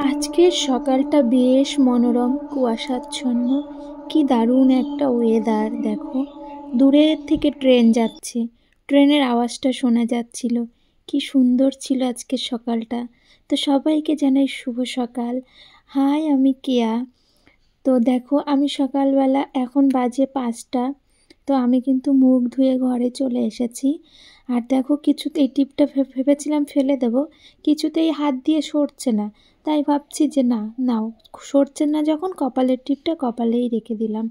আজকের সকালটা বেশ মনোরম, কুয়াশাচ্ছন্ন। কি দারুণ একটা ওয়েদার দেখো। দূরের থেকে ট্রেন যাচ্ছে, ট্রেনের আওয়াজটা শোনা যাচ্ছিল। কি সুন্দর ছিল আজকের সকালটা। তো সবাইকে জানাই শুভ সকাল। হাই, আমি কেয়া। তো দেখো, আমি সকালবেলা এখন বাজে 5টা। তো আমি কিন্তু মুখ ধুয়ে ঘরে চলে এসেছি। আর দেখো, এই টিপটা ভেবেছিলাম ফেলে দেব, কিছুতেই হাত দিয়ে সরছে না। তাই ভাবছি যে না, নাও, সরছে না যখন, কপালের টিপটা কপালেই রেখে দিলাম।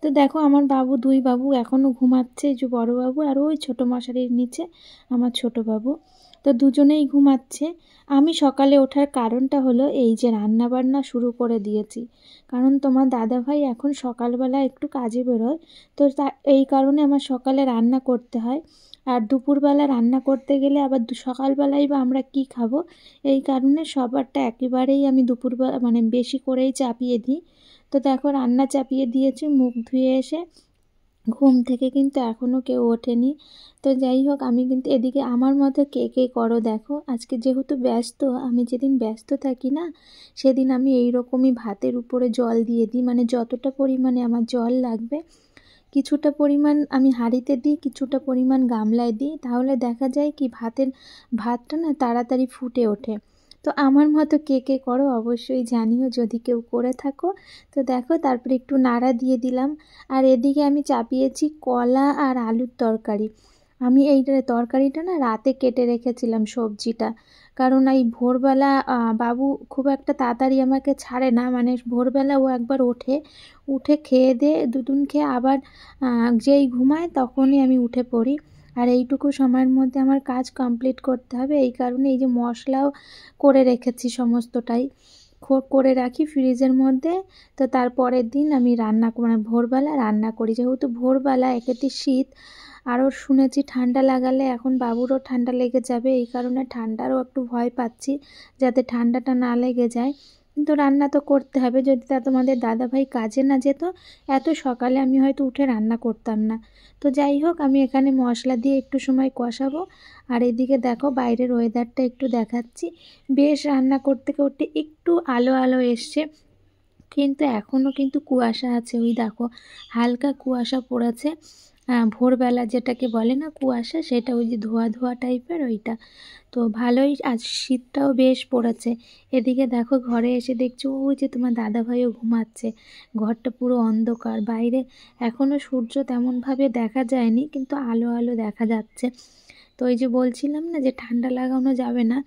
তো দেখো, আমার দুই বাবু এখনও ঘুমাচ্ছে, যে বড় বাবু আর ওই ছোটো মশারির নিচে আমার ছোট বাবু। তো দুজনেই ঘুমাচ্ছে। আমি সকালে ওঠার কারণটা হলো এই যে রান্না বান্না শুরু করে দিয়েছি। কারণ তোমার দাদাভাই এখন সকালবেলা একটু কাজে বেরোয়। তো এই কারণে আমার সকালে রান্না করতে হয়। আর দুপুরবেলা রান্না করতে গেলে আবার সকালবেলায় বা আমরা কি খাবো, এই কারণে সবারটা একেবারেই আমি দুপুরবেলা বেশি করেই চাপিয়ে দিই। তো দেখো, রান্না চাপিয়ে দিয়েছি। মুখ ধুয়ে এসে ঘুম থেকে কিন্তু এখনও কেউ ওঠেনি। তো যাই হোক, আমি কিন্তু এদিকে আমার মতো কে কে করো দেখো। আজকে যেহেতু ব্যস্ত, আমি যেদিন ব্যস্ত থাকি না, সেদিন আমি এই রকমই ভাতের উপরে জল দিয়ে দিই। যতটা পরিমাণে আমার জল লাগবে, কিছুটা পরিমাণ আমি হাঁড়িতে দিই, কিছুটা পরিমাণ গামলায় দিই। তাহলে দেখা যায় কি, ভাতটা না তাড়াতাড়ি ফুটে ওঠে। তো আমার মতো কে কে করো অবশ্যই জানিও, যদি কেউ করে থাকো। তো দেখো, তারপরে একটু নাড়া দিয়ে দিলাম। আর এদিকে আমি চাপিয়েছি কলা আর আলুর তরকারি। আমি এই তরকারিটা না রাতে কেটে রেখেছিলাম, সবজিটা। কারণ এই ভোরবেলা বাবু খুব একটা তাড়াতাড়ি আমাকে ছাড়ে না। ভোরবেলা ও একবার উঠে খেয়ে দিয়ে দুধুন খেয়ে আবার যেই ঘুমায় তখনই আমি উঠে পড়ি। আর এইটুকু সময়ের মধ্যে আমার কাজ কমপ্লিট করতে হবে। এই কারণে এই যে মশলাও করে রেখেছি, সমস্তটাই করে রাখি ফ্রিজের মধ্যে। তো তারপরের দিন আমি ভোরবেলা রান্না করি। যেহেতু ভোরবেলা একেতে শীত, আরও শুনেছি ঠান্ডা লাগালে এখন বাবুরও ঠান্ডা লেগে যাবে। এই কারণে ঠান্ডারও একটু ভয় পাচ্ছি, যাতে ঠান্ডাটা না লেগে যায়। কিন্তু রান্না তো করতে হবে। যদি তোমাদের দাদাভাই কাজে না যেত, এত সকালে আমি হয়তো উঠে রান্না করতাম না। তো যাই হোক, আমি এখানে মশলা দিয়ে একটু সময় কষাবো। আর এদিকে দেখো, বাইরের ওয়েদারটা একটু দেখাচ্ছি। বেশ রান্না করতে করতে একটু আলো আলো এসছে, কিন্তু এখনও কিন্তু কুয়াশা আছে। ওই দেখো, হালকা কুয়াশা পড়েছে। ভোরবেলা যেটাকে বলে না কুয়াশা, সেটা ওই যে ধোয়া ধোয়া টাইপের ওইটা। তো ভালোই, আজ শীতটাও বেশ পড়েছে। এদিকে দেখো, ঘরে এসে দেখছি ওই যে তোমার দাদাভাইও ঘুমাচ্ছে। ঘরটা পুরো অন্ধকার, বাইরে এখনও সূর্য তেমনভাবে দেখা যায়নি, কিন্তু আলো আলো দেখা যাচ্ছে। তো এই যে বলছিলাম না যে ঠান্ডা লাগানো যাবে না,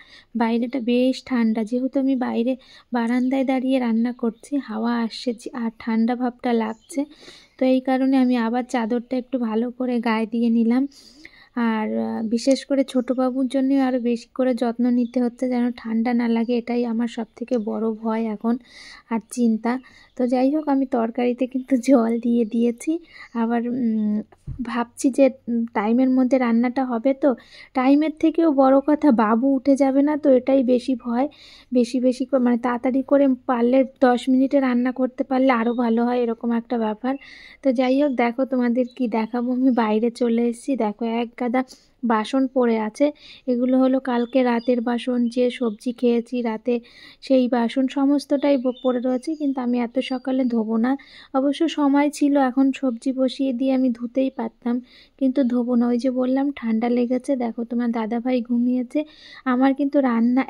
বাইরেটা বেশ ঠান্ডা। যেহেতু আমি বাইরে বারান্দায় দাঁড়িয়ে রান্না করছি, হাওয়া আসছে আর ঠান্ডা ভাবটা লাগছে। তো এই কারণে আমি আবার চাদরটা একটু ভালো করে গায়ে দিয়ে নিলাম। আর বিশেষ করে ছোটো বাবুর জন্যই আরও বেশি করে যত্ন নিতে হচ্ছে, যেন ঠান্ডা না লাগে। এটাই আমার সবথেকে বড় ভয় এখন আর চিন্তা। তো যাই হোক, আমি তরকারিতে কিন্তু জল দিয়ে দিয়েছি। আবার ভাবছি যে টাইমের মধ্যে রান্নাটা হবে। তো টাইমের থেকেও বড় কথা, বাবু উঠে যাবে না, তো এটাই বেশি ভয়। বেশি তাড়াতাড়ি করে পারলে 10 মিনিটে রান্না করতে পারলে আরও ভালো হয়, এরকম একটা ব্যাপার। তো যাই হোক, দেখো তোমাদের কি দেখাবো, আমি বাইরে চলে এসেছি। দেখো, এক গাদা বাসন পড়ে আছে। এগুলো হলো কালকে রাতের বাসন, যে সবজি খেয়েছি রাতে, সেই বাসন সমস্তটাই পড়ে রয়েছে। কিন্তু আমি এত সকালে ধোবো না। অবশ্য সময় ছিল, এখন সবজি বসিয়ে দিয়ে আমি ধুতেই পারতাম, কিন্তু ধোবো না। ওই যে বললাম ঠান্ডা লেগেছে। দেখো, তোমার দাদাভাই ঘুমিয়েছে। আমার কিন্তু রান্না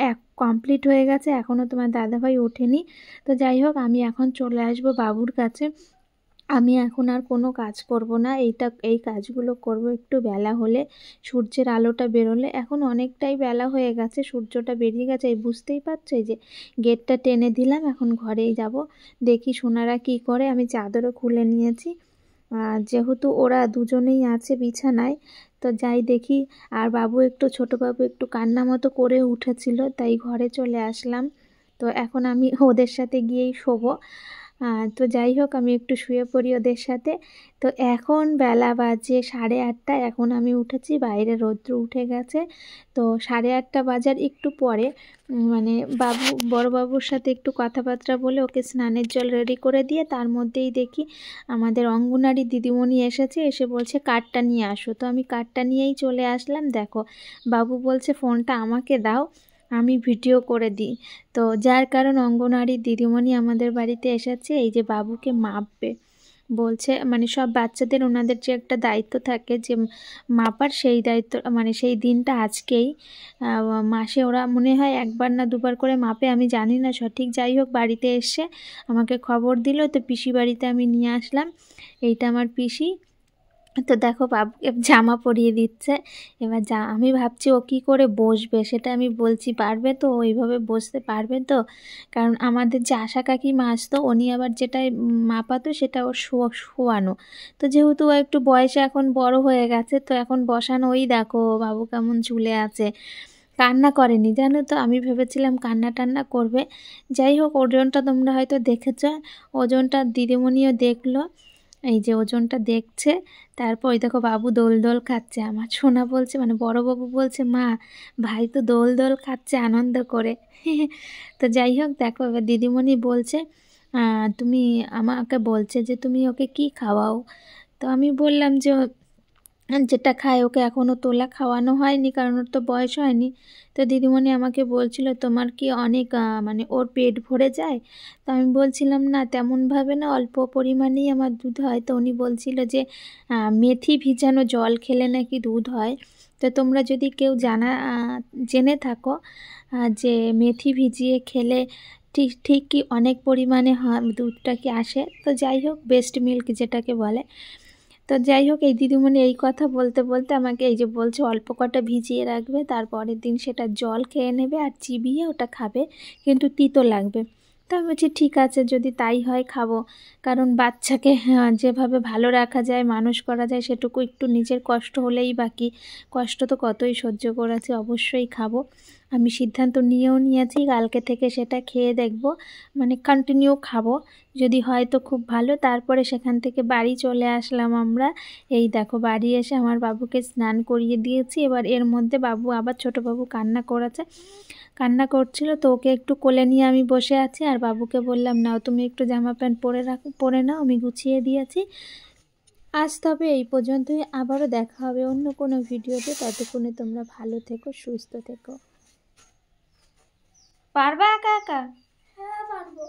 কমপ্লিট হয়ে গেছে, এখনও তোমার দাদাভাই ওঠেনি। তো যাই হোক, আমি এখন চলে আসবো বাবুর কাছে। আমি এখন আর কোনো কাজ করব না। এই কাজগুলো করব একটু বেলা হলে, সূর্যের আলোটা বেরোলে। এখন অনেকটাই বেলা হয়ে গেছে, সূর্যটা বেরিয়ে গেছে। এই বুঝতেই পারছো, এই যে গেটটা টেনে দিলাম, এখন ঘরেই যাব। দেখি সোনারা কি করে। আমি চাদরও খুলে নিয়েছি, যেহেতু ওরা দুজনেই আছে বিছানায়। তো যাই দেখি। আর ছোট বাবু একটু কান্না মতো করে উঠেছিল, তাই ঘরে চলে আসলাম। তো এখন আমি ওদের সাথে গিয়েই শোবো। তো যাই হোক, আমি একটু শুয়ে পড়ি ওদের সাথে। তো এখন বেলা বাজে 8:30। এখন আমি উঠেছি, বাইরে রৌদ্র উঠে গেছে। তো 8:30 বাজার একটু পরে বড় বাবুর সাথে একটু কথাবার্তা বলে ওকে স্নানের জল রেডি করে দিয়ে, তার মধ্যেই দেখি আমাদের অঙ্গনারী দিদিমণি এসে বলছে কার্ডটা নিয়ে আসো। তো আমি কার্ডটা নিয়েই চলে আসলাম। দেখো, বাবু বলছে ফোনটা আমাকে দাও। আমি ভিডিও করে দিই। তো যার কারণ অঙ্গনওয়াড়ি দিদিমণি আমাদের বাড়িতে এসেছে, এই যে বাবুকে মাপবে বলছে। মানে সব বাচ্চাদের ওনাদের যে একটা দায়িত্ব থাকে যে মাপার, সেই দায়িত্ব মানে সেই দিনটা আজকেই। মাসে ওরা মনে হয় একবার না দুবার করে মাপে, আমি জানি না সঠিক। যাই হোক, বাড়িতে এসে আমাকে খবর দিল, তো পিসি বাড়িতে আমি নিয়ে আসলাম। এইটা আমার পিসি। তো দেখো বাবুকে জামা পরিয়ে দিচ্ছে। এবার আমি ভাবছি ও কী করে বসবে, সেটা আমি বলছি পারবে তো, ওইভাবে বসতে পারবে তো? কারণ আমাদের যে আশা কাকিমা আসতো, উনি আবার যেটাই মাপাতো সেটা ওর শোয়ানো। তো যেহেতু ও একটু বয়সে এখন বড় হয়ে গেছে, তো এখন বসানো। ওই দেখো বাবু কেমন ঝুলে আছে, কান্না করেনি জানো তো। আমি ভেবেছিলাম কান্না টান্না করবে। যাই হোক, ওজনটা তোমরা হয়তো দেখেছ, ওজনটা দিদিমণিও দেখলো। এই যে ওজনটা দেখছে। তারপর ওই দেখো বাবু দোল দোল খাচ্ছে। আমার সোনা বলছে, মানে বড় বাবু বলছে, মা ভাই তো দোল দোল খাচ্ছে আনন্দ করে। তো যাই হোক, দেখো এবার দিদিমণি বলছে, তুমি আমাকে বলছে যে তুমি ওকে কি খাওয়াও। তো আমি বললাম যে যেটা খায় ওকে এখনও তোলা খাওয়ানো হয়নি, কারণ ওর তো বয়স হয়নি। তো দিদিমণি আমাকে বলছিল, তোমার কি অনেক মানে ওর পেট ভরে যায়? তো আমি বলছিলাম না, তেমনভাবে না, অল্প পরিমাণেই আমার দুধ হয়। তো উনি বলছিল যে মেথি ভিজানো জল খেলে নাকি দুধ হয়। তো তোমরা যদি কেউ জেনে থাকো যে মেথি ভিজিয়ে খেলে ঠিক ঠিক কি অনেক পরিমাণে দুধটা কি আসে। তো যাই হোক, বেস্ট মিল্ক যেটাকে বলে। তো যাই হোক, এই দিদিমণি এই কথা বলতে বলতে আমাকে এই যে বলছে অল্প কটা ভিজিয়ে রাখবে, তারপরের দিন সেটা জল খেয়ে নেবে আর চিবিয়ে ওটা খাবে, কিন্তু তিতো লাগবে। তো আমি বলছি ঠিক আছে, যদি তাই হয় খাবো। কারণ বাচ্চাকে যেভাবে ভালো রাখা যায়, মানুষ করা যায়, সেটুকু একটু নিজের কষ্ট হলেই বাকি। কষ্ট তো কতই সহ্য করেছে, অবশ্যই খাবো। আমি সিদ্ধান্ত নিয়েও নিয়েছি, কালকে থেকে সেটা খেয়ে দেখব, মানে কন্টিনিউ খাবো। যদি হয় তো খুব ভালো। তারপরে সেখান থেকে বাড়ি চলে আসলাম আমরা। এই দেখো বাড়ি এসে আমার বাবুকে স্নান করিয়ে দিয়েছি। এবার এর মধ্যে বাবু আবার ছোটো বাবু কান্না করছিল, তো ওকে একটু কোলে নিয়ে আমি বসে আছি। আর বাবুকে বললাম, নাও তুমি একটু জামা প্যান্ট পরে নাও, আমি গুছিয়ে দিয়েছি। আজ তবে এই পর্যন্তই, আবারও দেখা হবে অন্য কোনো ভিডিওতে। ততক্ষণে তোমরা ভালো থেকো, সুস্থ থেকো। পারবা একা একা? হ্যাঁ পারবো।